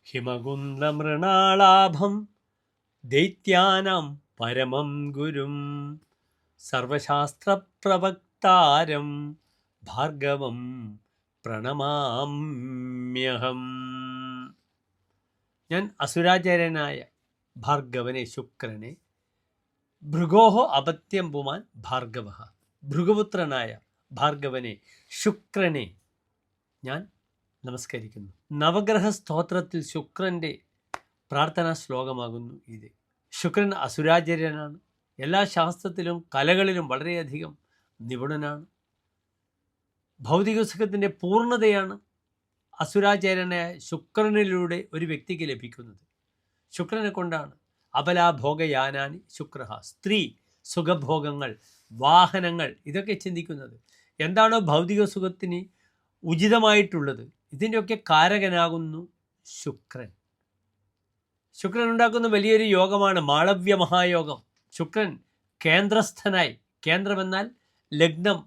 ഹിമകുന്ദമൃണാളാഭം ദൈത്യാനാം പരമം ഗുരും സർവശാസ്ത്രപ്രവക്താരം ഭാർഗവം പ്രണമാമ്യഹം. ഞാൻ അസുരാചാര്യനായ ഭാർഗവനെ, ശുക്രനെ, ഭൃഗോഹോ അപത്യം പുമാൻ ഭാർഗവ, ഭൃഗുപുത്രനായ ഭാർഗവനെ, ശുക്രനെ ഞാൻ നമസ്കരിക്കുന്നു. നവഗ്രഹ സ്തോത്രത്തിൽ ശുക്രൻ്റെ പ്രാർത്ഥനാ ശ്ലോകമാകുന്നു ഇത്. ശുക്രൻ അസുരാചാര്യനാണ്. എല്ലാ ശാസ്ത്രത്തിലും കലകളിലും വളരെയധികം നിപുണനാണ്. ഭൗതിക സുഖത്തിൻ്റെ പൂർണ്ണതയാണ് അസുരാചാര്യനായ ശുക്രനിലൂടെ ഒരു വ്യക്തിക്ക് ലഭിക്കുന്നത്. ശുക്രനെ കൊണ്ടാണ് അബലാഭോഗയാനാനി ശുക്ര, സ്ത്രീ, സുഖഭോഗങ്ങൾ, വാഹനങ്ങൾ, ഇതൊക്കെ ചിന്തിക്കുന്നത്. എന്താണോ ഭൗതിക സുഖത്തിന് ഉചിതമായിട്ടുള്ളത്, ഇതിൻ്റെയൊക്കെ കാരകനാകുന്നു ശുക്രൻ. ശുക്രൻ ഉണ്ടാക്കുന്ന വലിയൊരു യോഗമാണ് മാളവ്യ മഹായോഗം. ശുക്രൻ കേന്ദ്രസ്ഥനായി, കേന്ദ്രമെന്നാൽ ലഗ്നം,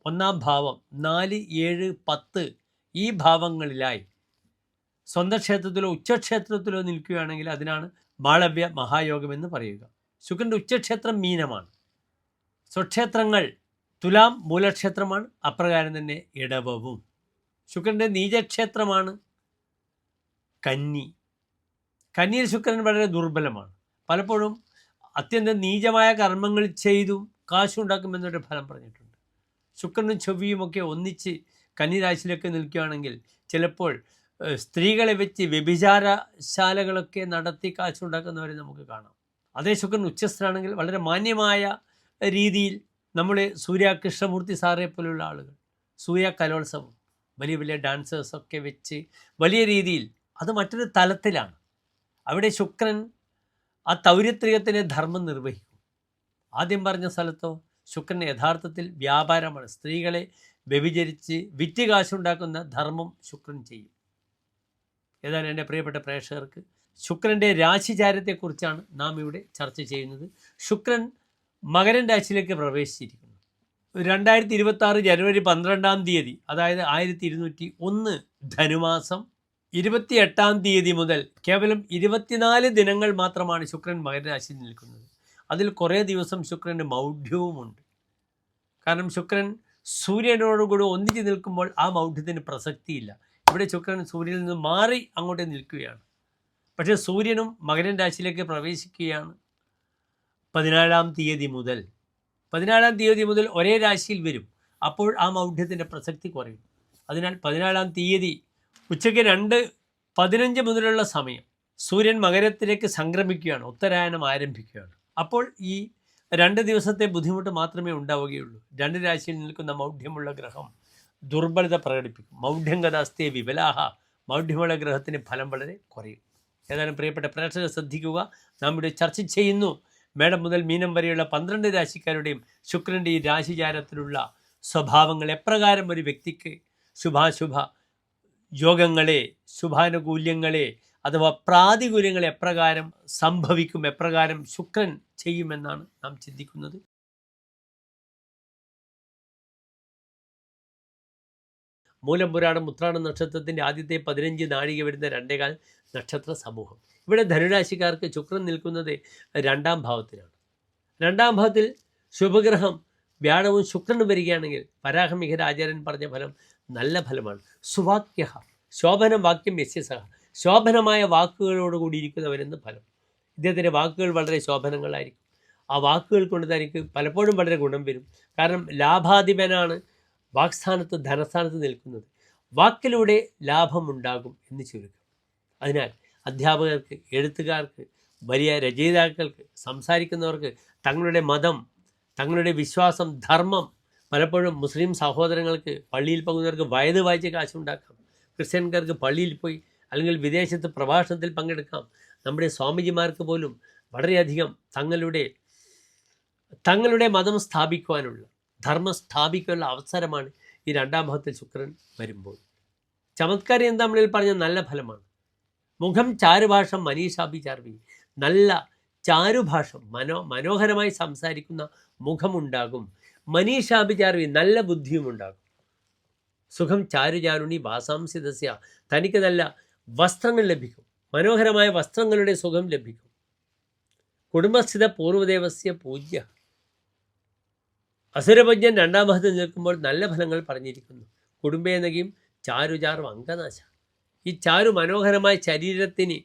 1-ാം ഭാവം, 4, 7, 10 ഈ ഭാവങ്ങളിലായി സ്വന്തം ക്ഷേത്രത്തിലോ ഉച്ചക്ഷേത്രത്തിലോ നിൽക്കുകയാണെങ്കിൽ അതിനാണ് മാളവ്യ മഹായോഗം എന്ന് പറയുക. ശുക്രൻ്റെ ഉച്ചക്ഷേത്രം മീനമാണ്. സ്വക്ഷേത്രങ്ങൾ തുലാം മൂലക്ഷേത്രമാണ്, അപ്രകാരം തന്നെ ഇടവവും. ശുക്രൻ്റെ നീചക്ഷേത്രമാണ് കന്നി. കന്നിയിൽ ശുക്രൻ വളരെ ദുർബലമാണ്. പലപ്പോഴും അത്യന്തം നീചമായ കർമ്മങ്ങൾ ചെയ്തും കാശുണ്ടാക്കുമെന്നൊരു ഫലം പറഞ്ഞിട്ടുണ്ട്. ശുക്രനും ചൊവ്വയുമൊക്കെ ഒന്നിച്ച് കന്നിരാശിയിലൊക്കെ നിൽക്കുകയാണെങ്കിൽ ചിലപ്പോൾ സ്ത്രീകളെ വെച്ച് വ്യഭിചാരശാലകളൊക്കെ നടത്തി കാശുണ്ടാക്കുന്നവരെ നമുക്ക് കാണാം. അതേ ശുക്രൻ ഉച്ചസ്ഥനാണെങ്കിൽ വളരെ മാന്യമായ രീതിയിൽ നമ്മുടെ സൂര്യ കൃഷ്ണമൂർത്തി സാറെ പോലുള്ള ആളുകൾ സൂര്യ കലോത്സവം, വലിയ വലിയ ഡാൻസേഴ്സൊക്കെ വെച്ച് വലിയ രീതിയിൽ, അത് മറ്റൊരു തലത്തിലാണ്. അവിടെ ശുക്രൻ ആ തൗര്യത്രികത്തിൻ്റെ ധർമ്മം നിർവഹിക്കും. ആദ്യം പറഞ്ഞ സ്ഥലത്തോ ശുക്രൻ യഥാർത്ഥത്തിൽ വ്യാപാരമാണ്. സ്ത്രീകളെ വ്യഭിചരിച്ച് വിറ്റ് കാശുണ്ടാക്കുന്ന ധർമ്മം ശുക്രൻ ചെയ്യും. ഏതായാലും എൻ്റെ പ്രിയപ്പെട്ട പ്രേക്ഷകർക്ക് ശുക്രൻ്റെ രാശിചാരത്തെക്കുറിച്ചാണ് നാം ഇവിടെ ചർച്ച ചെയ്യുന്നത്. ശുക്രൻ മകരൻ രാശിയിലേക്ക് പ്രവേശിച്ചിരിക്കുന്നു. 2026 ജനുവരി 12-ാം തീയതി, അതായത് 1201 ധനുമാസം 28-ാം തീയതി മുതൽ കേവലം 24 ദിനങ്ങൾ മാത്രമാണ് ശുക്രൻ മകരരാശിയിൽ നിൽക്കുന്നത്. അതിൽ കുറേ ദിവസം ശുക്രൻ്റെ മൗഢ്യവുമുണ്ട്. കാരണം ശുക്രൻ സൂര്യനോടുകൂടി ഒന്നിച്ച് നിൽക്കുമ്പോൾ ആ മൗഢ്യത്തിന് പ്രസക്തിയില്ല. ഇവിടെ ശുക്രൻ സൂര്യനിൽ നിന്ന് മാറി അങ്ങോട്ട് നിൽക്കുകയാണ്. പക്ഷേ സൂര്യനും മകരൻ രാശിയിലേക്ക് പ്രവേശിക്കുകയാണ് 14-ാം തീയതി മുതൽ. 14-ാം തീയതി മുതൽ ഒരേ രാശിയിൽ വരും. അപ്പോൾ ആ മൗഢ്യത്തിൻ്റെ പ്രസക്തി കുറയും. അതിനാൽ 14-ാം തീയതി ഉച്ചയ്ക്ക് 2:15 മുതലുള്ള സമയം സൂര്യൻ മകരത്തിലേക്ക് സംക്രമിക്കുകയാണ്, ഉത്തരായനം ആരംഭിക്കുകയാണ്. അപ്പോൾ ഈ 2 ദിവസത്തെ ബുദ്ധിമുട്ട് മാത്രമേ ഉണ്ടാവുകയുള്ളൂ. 2 രാശിയിൽ നിൽക്കുന്ന മൗഢ്യമുള്ള ഗ്രഹം ദുർബലത പ്രകടിപ്പിക്കും. മൗഢ്യംഗതാസ്തേ വിബലാഹ, മൗഢ്യമുള്ള ഗ്രഹത്തിന് ഫലം വളരെ കുറയും. ഏതായാലും പ്രിയപ്പെട്ട പ്രേക്ഷകർ ശ്രദ്ധിക്കുക, നാം ഇവിടെ ചർച്ച ചെയ്യുന്നു മേടം മുതൽ മീനം വരെയുള്ള 12 രാശിക്കാരുടെയും ശുക്രൻ്റെ ഈ രാശിചാരത്തിലുള്ള സ്വഭാവങ്ങൾ എപ്രകാരം ഒരു വ്യക്തിക്ക് ശുഭാശുഭ യോഗങ്ങളെ, ശുഭാനുകൂല്യങ്ങളെ അഥവാ പ്രാതികൂല്യങ്ങൾ എപ്രകാരം സംഭവിക്കും, എപ്രകാരം ശുക്രൻ ചെയ്യുമെന്നാണ് നാം ചിന്തിക്കുന്നത്. മൂലം പുരാണം ഉത്രാടം നക്ഷത്രത്തിൻ്റെ ആദ്യത്തെ 15 നാഴിക വരുന്ന 2.25 നക്ഷത്ര സമൂഹം. ഇവിടെ ധനുരാശിക്കാർക്ക് ശുക്രൻ നിൽക്കുന്നത് 2-ാം ഭാവത്തിലാണ്. 2-ാം ഭാവത്തിൽ ശുഭഗ്രഹം വ്യാഴവും ശുക്രനും വരികയാണെങ്കിൽ വരാഹമിഹിര ആചാര്യൻ പറഞ്ഞ ഫലം നല്ല ഫലമാണ്. സുവാക്യ ശോഭനം വാക്യം യസ്യസഹ, ശോഭനമായ വാക്കുകളോടുകൂടിയിരിക്കുന്നവരെന്ന് ഫലം. ഇദ്ദേഹത്തിൻ്റെ വാക്കുകൾ വളരെ ശോഭനങ്ങളായിരിക്കും. ആ വാക്കുകൾ കൊണ്ട് തനിക്ക് പലപ്പോഴും വളരെ ഗുണം വരും. കാരണം ലാഭാധിപനാണ് വാക്സ്ഥാനത്ത്, ധനസ്ഥാനത്ത് നിൽക്കുന്നത്. വാക്കിലൂടെ ലാഭമുണ്ടാകും എന്ന് ചുരുക്കം. അതിനാൽ അധ്യാപകർക്ക്, എഴുത്തുകാർക്ക്, വലിയ രചയിതാക്കൾക്ക്, സംസാരിക്കുന്നവർക്ക് തങ്ങളുടെ മതം, തങ്ങളുടെ വിശ്വാസം, ധർമ്മം, പലപ്പോഴും മുസ്ലിം സഹോദരങ്ങൾക്ക്, പള്ളിയിൽ പോകുന്നവർക്ക് വയത് വായിച്ച് കാശുണ്ടാക്കാം. ക്രിസ്ത്യൻകാർക്ക് പള്ളിയിൽ പോയി അല്ലെങ്കിൽ വിദേശത്ത് പ്രഭാഷണത്തിൽ പങ്കെടുക്കാം. നമ്മുടെ സ്വാമിജിമാർക്ക് പോലും വളരെയധികം തങ്ങളുടെ മതം സ്ഥാപിക്കുവാനുള്ള, ധർമ്മം സ്ഥാപിക്കാനുള്ള അവസരമാണ് ഈ 2-ാം ഭാവത്തിൽ ശുക്രൻ വരുമ്പോൾ. ചമത്കാരി എന്ന് നമ്മളിൽ പറഞ്ഞ നല്ല ഫലമാണ്. മുഖം ചാരുഭാഷം മനീഷാഭിചാർവി, നല്ല ചാരുഭാഷം, മനോഹരമായി സംസാരിക്കുന്ന മുഖമുണ്ടാകും. മനീഷാഭിചാർവി, നല്ല ബുദ്ധിയും ഉണ്ടാകും. സുഖം ചാരുചാരുണി വാസാംസിതസ്യ, തനിക്ക് നല്ല വസ്ത്രങ്ങൾ ലഭിക്കും. മനോഹരമായ വസ്ത്രങ്ങളുടെ സുഖം ലഭിക്കും. കുടുംബസ്ഥിത പൂർവ്വദേവസ്യ പൂജ്യ. അസുരപജ്ഞൻ രണ്ടാം ഭാവത്തിൽ നിൽക്കുമ്പോൾ നല്ല ഫലങ്ങൾ പറഞ്ഞിരിക്കുന്നു. കുടുംബേനകയും ചാരുചാർ അംഗനാശ. ഈ ചാരു മനോഹരമായ ശരീരത്തിന്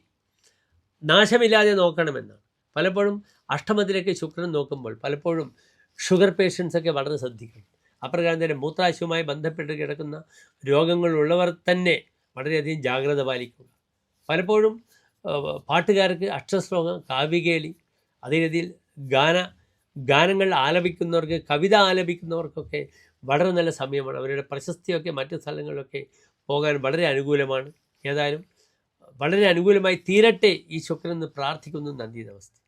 നാശമില്ലാതെ നോക്കണമെന്നാണ്. പലപ്പോഴും അഷ്ടമത്തിലേക്ക് ശുക്രൻ നോക്കുമ്പോൾ പലപ്പോഴും ഷുഗർ പേഷ്യൻസൊക്കെ വളരെ ശ്രദ്ധിക്കണം. അപ്രകാരം തന്നെ മൂത്രാശയവുമായി ബന്ധപ്പെട്ട് കിടക്കുന്ന രോഗങ്ങളുള്ളവർ തന്നെ വളരെയധികം ജാഗ്രത പാലിക്കുക. പലപ്പോഴും പാട്ടുകാർക്ക് അക്ഷശ്ലോകം, കാവ്യകേളി, അതേ രീതിയിൽ ഗാനങ്ങൾ ആലപിക്കുന്നവർക്ക്, കവിത ആലപിക്കുന്നവർക്കൊക്കെ വളരെ നല്ല സമയമാണ്. അവരുടെ പ്രശസ്തിയൊക്കെ മറ്റു സ്ഥലങ്ങളിലൊക്കെ പോകാൻ വളരെ അനുകൂലമാണ്. ഏതായാലും വളരെ അനുകൂലമായി തീരട്ടെ ഈ ശുക്രൻ എന്ന് പ്രാർത്ഥിക്കുന്നു. നന്ദി, നമസ്തേ.